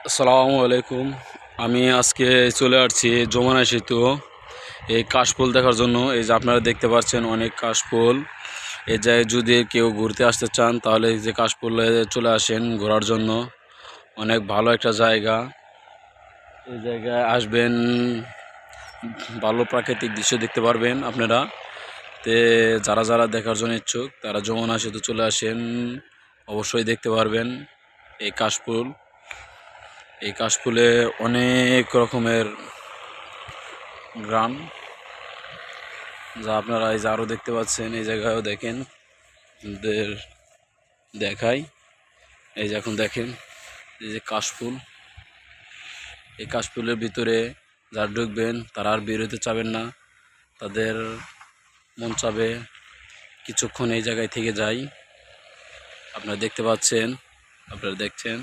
আসসালামু আলাইকুম। আমি আজকে চলে আসছি যমুনা সেতু এই কাশফুল দেখার জন্য। এই যে আপনারা দেখতে পাচ্ছেন অনেক কাশফুল। এই জায়গায় যদি কেউ ঘুরতে আসতে চান তাহলে এই যে কাশফুলে চলে আসেন ঘোরার জন্য। অনেক ভালো একটা জায়গা। এই জায়গায় আসবেন, ভালো প্রাকৃতিক দৃশ্য দেখতে পারবেন আপনারা। তে যারা যারা দেখার জন্য ইচ্ছুক তারা যমুনা সেতু চলে আসেন, অবশ্যই দেখতে পারবেন এই কাশফুল। এই কাশফুলে অনেক রকমের গ্রাম, যা আপনারা এই যে আরও দেখতে পাচ্ছেন। এই জায়গায়ও দেখেন, আপনাদের দেখাই। এই যে এখন দেখেন এই যে কাশফুল, এই কাশফুলের ভিতরে যারা ঢুকবেন তারা আর বেরোতে চাবেন না। তাদের মন চাবে কিছুক্ষণ এই জায়গায় থেকে যাই। আপনারা দেখতে পাচ্ছেন, আপনারা দেখছেন।